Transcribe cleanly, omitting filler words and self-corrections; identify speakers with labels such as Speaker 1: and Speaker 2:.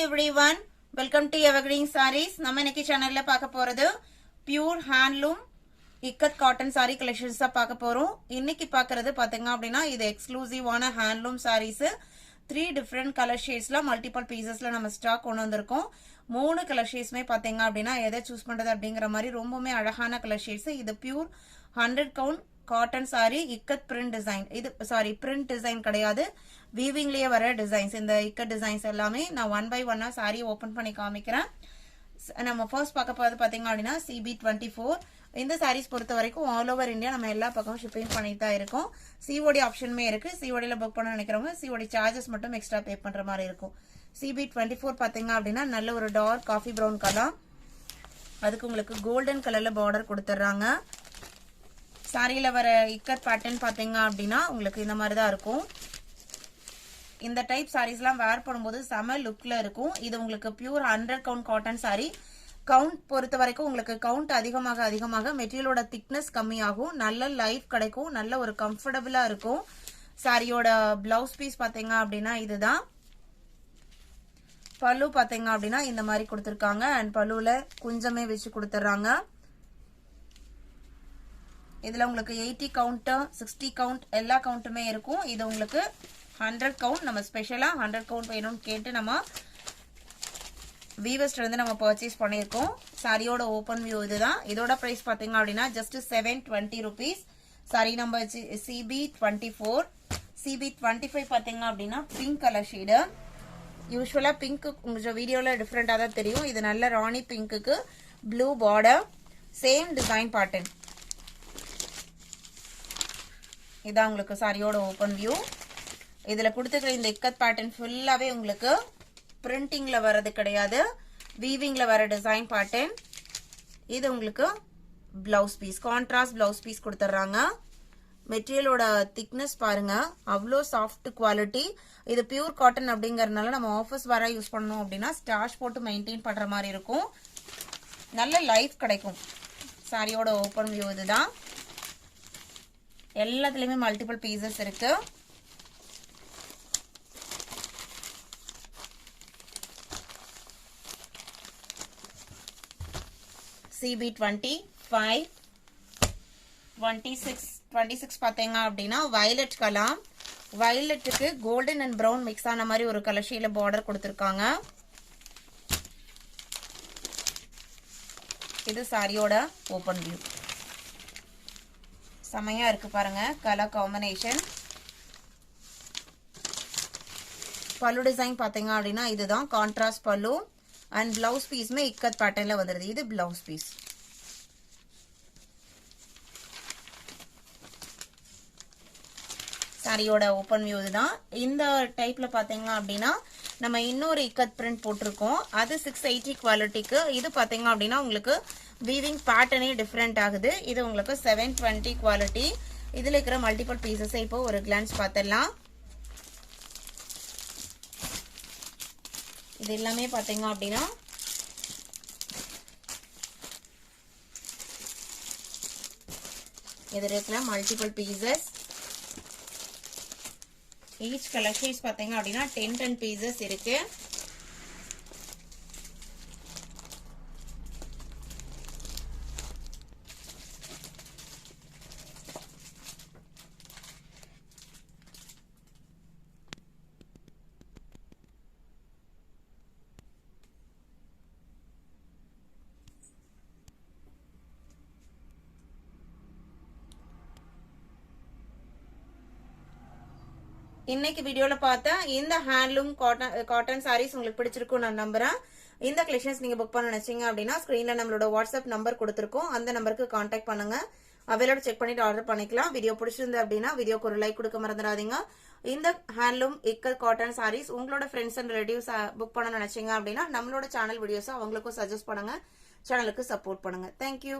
Speaker 1: everyone, welcome to Evergreen Sarees. நம்ம இன்னைக்கு சேனல்ல பார்க்க போறது pure handloom ikkat cotton saree collections தான் பார்க்க போறோம். இன்னைக்கு பார்க்கிறது பாத்தீங்க அப்படினா இது எக்ஸ்க்ளூசிவான handloom sarees. 3 different color shadesல multiple piecesல நம்ம ஸ்டாக் கொண்டு வந்திருக்கோம். 3 color shadesமே பாத்தீங்க அப்படினா எதை சூஸ் பண்றது அப்படிங்கற மாதிரி ரொம்பவே அழகான color shades. இது pure 100 count cotton saree ikkat print design. இது print design கிடையாது. weaving லயே வர டிசைன்ஸ். இந்த ikkat டிசைன்ஸ் எல்லாமே நான் ஒன் பை ஒன்னா சாரி ஓபன் பண்ணி காமிக்கிறேன். நம்ம ஃபர்ஸ்ட் பார்க்க போறது பாத்தீங்க அப்படினா CB24. இந்த sarees பொறுத்த வரைக்கும் ஆல் ஓவர் இந்தியா நம்ம எல்லா பக்கமும் ஷிப்பிங் பண்ணிட்டு தான் இருக்கோம். COD ஆப்ஷனுமே இருக்கு. COD ல புக் பண்ண நினைக்கிறவங்க COD சார்ஜஸ் மட்டும் எக்ஸ்ட்ரா பே பண்ற மாதிரி இருக்கும். CB24 பாத்தீங்க அப்படினா நல்ல ஒரு டார்க் காஃபி பிரவுன் கலர். அதுக்கு உங்களுக்கு கோல்டன் கலர்ல பார்டர் கொடுத்துறாங்க. சாரியில வர இக்கட் பேட்டர்ன் பாத்தீங்க அப்படினா உங்களுக்கு இந்த மாதிரி தான் இருக்கும். இந்த டைப் சாரீஸ்லாம் வேர் பண்ணும்போது செம லுக்ல இருக்கும். இது உங்களுக்கு pure 100 count cotton sorry. Count பொறுத்த வரைக்கும் உங்களுக்கு கவுண்ட் அதிகமாக மெட்டீரியலோட திக்னஸ் கம்மியாகும். நல்ல லைஃப் கிடைக்கும். நல்ல ஒரு கம்ஃபர்டபுளா இருக்கும். சாரியோட பிளவுஸ் பீஸ் பாத்தீங்க அப்படின்னா இதுதான். பல்லு பாத்தீங்க அப்படின்னா இந்த மாதிரி கொடுத்திருக்காங்க. அண்ட் பல்லுல குஞ்சமே வச்சு கொடுத்துறாங்க. இதுல உங்களுக்கு 80 கவுண்ட் 60 கவுண்ட் எல்லா கவுண்ட்டுமே இருக்கும். இது உங்களுக்கு 100 கவுண்ட். நம்ம ஸ்பெஷலா 100 கவுண்ட் வேணும்னு கேட்டு நம்ம வீவர்ஸ்ல இருந்து நம்ம பர்ச்சேஸ் பண்ணிருக்கோம். சாரியோட ஓபன் வியூ இதுதான். இதோட பிரைஸ் பாத்தீங்க அப்படின்னா just 720 rupees. Sorry number CB24. CB25 பாத்தீங்க அப்படின்னா பிங்க் கலர் ஷேடு. யூஸ்வலா பிங்க் உங்க வீடியோல டிஃபரெண்டா தான் தெரியும். இது நல்ல ராணி பிங்க்குக்கு blue border. Same design pattern. இதான் உங்களுக்கு சாரியோட ஓபன் வியூ. இதுல கொடுத்துக்கிற இந்த இக்கத் பேட்டர்ன் ஃபுல்லாவே உங்களுக்கு பிரிண்டிங்ல வர்றது கிடையாது. வீவிங்ல வர டிசைன் பேட்டர்ன். இது உங்களுக்கு blouse piece. Contrast blouse piece கொடுத்துறாங்க. மெட்டீரியலோட திக்னஸ் பாருங்க. அவ்வளோ சாஃப்ட் குவாலிட்டி. இது பியூர் காட்டன் அப்படிங்கறதுனால நம்ம ஆஃபீஸ் வர யூஸ் பண்ணணும் அப்படின்னா ஸ்டார்ச் போட்டு மெயின்டைன் பண்ற மாதிரி இருக்கும். நல்ல லைஃப் கிடைக்கும். சாரியோட ஓபன் வியூ இதுதான். எல்லாத்துலயுமே மல்டிபிள் பீசஸ் இருக்கு. CB25 26 பாத்தீங்க அப்படின்னா வயலட் கலர். வயலட்டுக்கு கோல்டன் அண்ட் பிரவுன் மிக்ஸ் ஆன மாதிரி ஒரு கலர் ஷேட்ல பார்டர் கொடுத்திருக்காங்க. இது சாரியோட ஓபன் வியூ. செமையா இருக்கு பாருங்க கலர் காம்பினேஷன். பல்லு டிசைன் பாத்தீங்க அப்படின்னா இதுதான் கான்ட்ராஸ்ட் பல்லு. அண்ட் பிளவுஸ் பீஸ்மே இக்கத் பேட்டர்ன்ல வந்துருது. இது பிளவுஸ் பீஸ். சாரியோட ஓபன் வியூ இதுதான். இந்த டைப்ல பாத்தீங்க அப்படின்னா நம்ம இன்னொரு இக்கத் பிரிண்ட் போட்டிருக்கோம். அது 680 குவாலிட்டிக்கு. இது பாத்தீங்க அப்படின்னா உங்களுக்கு வீவிங் பேட்டர்னே டிஃபரெண்ட் ஆகுது. இது உங்களுக்கு 720 குவாலிட்டி. இதுல இருக்கிற மல்டிபிள் பீசஸ் இப்போ ஒரு கிளான்ஸ் பார்த்துடலாம். இது எல்லாமே பாத்தீங்க அப்படின்னா இது இருக்கிற multiple pieces. Each colour shades பாத்தீங்க அப்படின்னா 10 பீசஸ் இருக்கு. இன்னைக்கு வீடியோல பார்த்தா இந்த ஹேண்ட்லூம் காட்டன் சாரீஸ் உங்களுக்கு பிடிச்சிருக்கும் நான் நம்புறேன். இந்த கலெக்ஷன்ஸ் நீங்க புக் பண்ண நினைச்சீங்க அப்படின்னா ஸ்கிரீன்ல நம்மளோட வாட்ஸ்அப் நம்பர் கொடுத்திருக்கோம். அந்த நம்பருக்கு கான்டாக்ட் பண்ணுங்க. அவைலோட செக் பண்ணிட்டு ஆர்டர் பண்ணிக்கலாம். வீடியோ பிடிச்சிருந்து அப்படின்னா வீடியோக்கு ஒரு லைக் கொடுக்க மறந்துடாதீங்க. இந்த ஹேண்ட்லூம் இக்கட் காட்டன் சாரீஸ் உங்களோட ஃப்ரெண்ட்ஸ் அண்ட் ரிலேட்டிவ்ஸ் புக் பண்ண நினைச்சீங்க அப்படின்னா நம்மளோட சேனல் வீடியோஸ் அவங்களுக்கும் சஜஸ்ட் பண்ணுங்க. சேனலுக்கு சப்போர்ட் பண்ணுங்க. தேங்க்யூ.